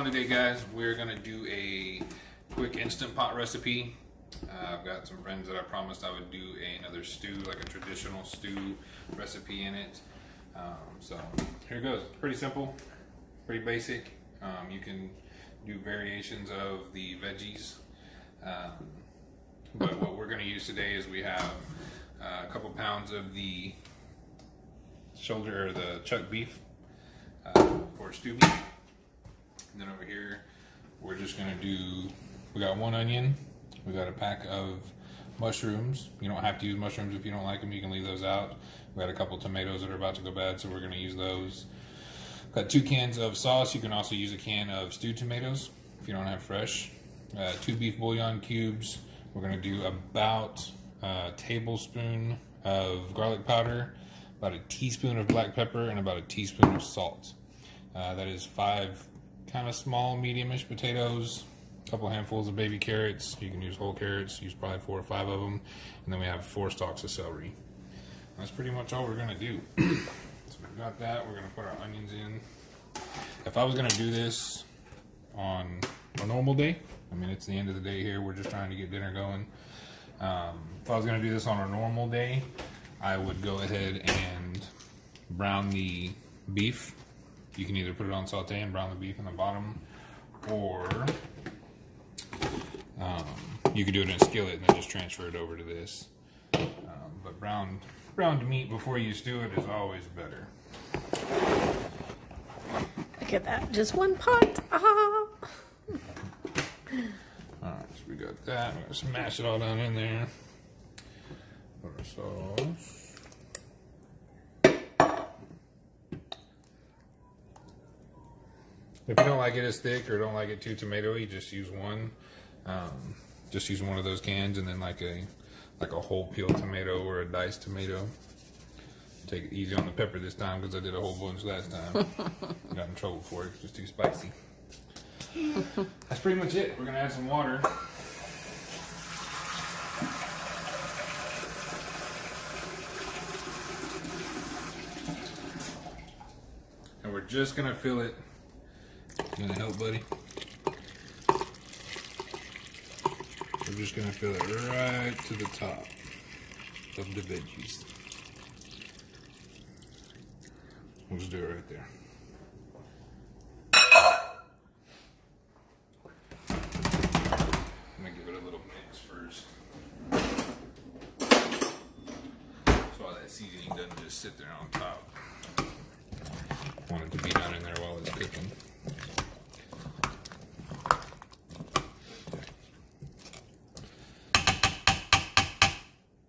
going today, guys? We're gonna do a quick instant pot recipe. I've got some friends that I promised I would do another stew, like a traditional stew recipe in it. So here it goes. Pretty simple, pretty basic. You can do variations of the veggies, but what we're gonna use today is we have a couple pounds of the shoulder or the chuck beef for stew meat. And then over here, we're just gonna do, we got 1 onion, we got a pack of mushrooms. You don't have to use mushrooms if you don't like them, you can leave those out. We got a couple tomatoes that are about to go bad, so we're gonna use those. Got 2 cans of sauce. You can also use a can of stewed tomatoes if you don't have fresh. 2 beef bouillon cubes. We're gonna do about a tablespoon of garlic powder, about a teaspoon of black pepper, and about a teaspoon of salt. That is 5 kind of small, medium-ish potatoes, a couple handfuls of baby carrots. You can use whole carrots, use probably 4 or 5 of them. And then we have 4 stalks of celery. That's pretty much all we're gonna do. So we've got that, we're gonna put our onions in. If I was gonna do this on a normal day, I mean, it's the end of the day here, we're just trying to get dinner going. If I was gonna do this on a normal day, I would go ahead and brown the beef. You can either put it on saute and brown the beef in the bottom, or you could do it in a skillet and then just transfer it over to this. But browned meat before you stew it is always better. Look at that, just 1 pot. Ah. Alright, so we got that. We're gonna smash it all down in there. Put our sauce. If you don't like it as thick or don't like it too tomatoey, just use one. Just use one of those cans, and then like a whole peeled tomato or a diced tomato. Take it easy on the pepper this time because I did a whole bunch last time. Got in trouble for it because it's too spicy. That's pretty much it. We're gonna add some water. And we're just gonna fill it. Gonna help, buddy? We're just gonna fill it right to the top of the veggies. We'll just do it right there. I'm gonna give it a little mix first. So all that seasoning doesn't just sit there on top. I want it to be down in there while it's cooking.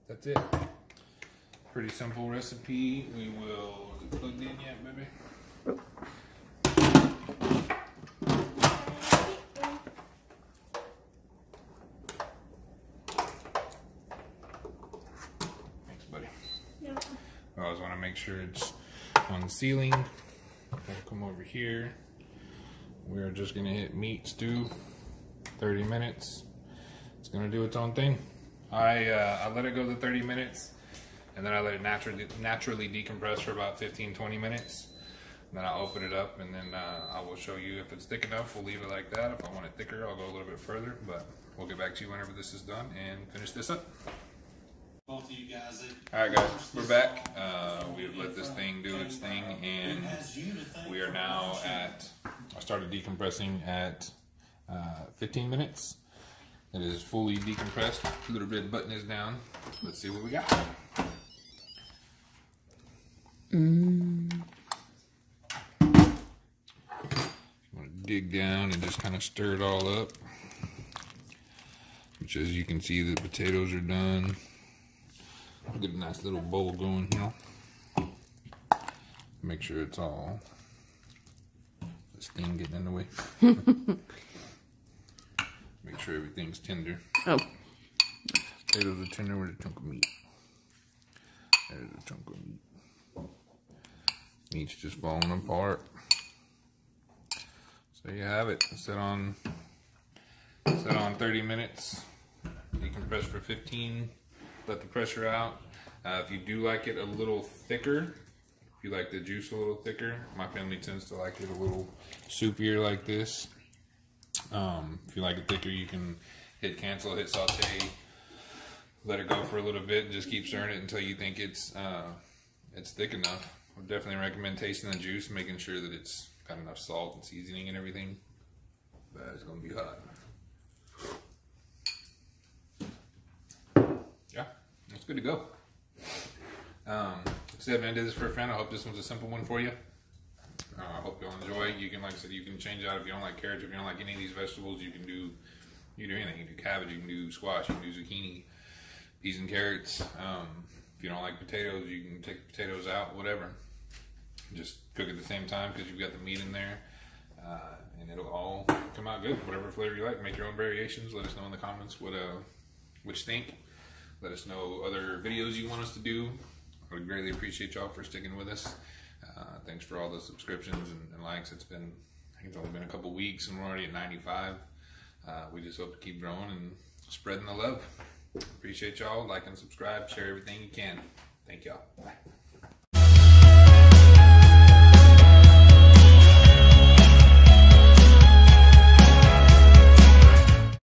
That's it. Pretty simple recipe. We will, is it plugged in yet, baby? Thanks, buddy. Yeah. I always want to make sure it's on the ceiling. We'll come over here. We're just gonna hit meat stew, 30 minutes. It's gonna do its own thing. I let it go to 30 minutes, and then I let it naturally decompress for about 15-20 minutes. And then I'll open it up, and then I will show you if it's thick enough. We'll leave it like that. If I want it thicker, I'll go a little bit further, but we'll get back to you whenever this is done and finish this up. Both of you guys. Alright guys, we're back. We've let this thing do its thing, and we are now at, I started decompressing at 15 minutes. It is fully decompressed. A little bit button is down. Let's see what we got. You want to dig down and just kind of stir it all up. Which, as you can see, the potatoes are done. Get a nice little bowl going here. Make sure it's all, this thing getting in the way. Make sure everything's tender. Oh. Potatoes are tender with a chunk of meat. There's a chunk of meat. Meat's just falling apart. So you have it. Set on 30 minutes. Decompress for 15. Let the pressure out. If you do like it a little thicker, if you like the juice a little thicker, my family tends to like it a little soupier like this. If you like it thicker, you can hit cancel, hit saute, let it go for a little bit, and just keep stirring it until you think it's thick enough. I would definitely recommend tasting the juice, making sure that it's got enough salt and seasoning and everything. But it's gonna be hot. Yeah, it's good to go. Like I said, man, I did this for a friend. I hope this one's a simple one for you. I hope you'll enjoy it. You can, like I said, you can change out if you don't like carrots, if you don't like any of these vegetables. You can do anything. You can do cabbage, you can do squash, you can do zucchini, peas and carrots. If you don't like potatoes, you can take the potatoes out, whatever. Just cook at the same time because you've got the meat in there, and it'll all come out good. Whatever flavor you like, make your own variations. Let us know in the comments what you think. Let us know other videos you want us to do. I would greatly appreciate y'all for sticking with us. Thanks for all the subscriptions and likes. I think it's only been a couple weeks and we're already at 95. We just hope to keep growing and spreading the love. Appreciate y'all. Like and subscribe. Share everything you can. Thank y'all. Bye.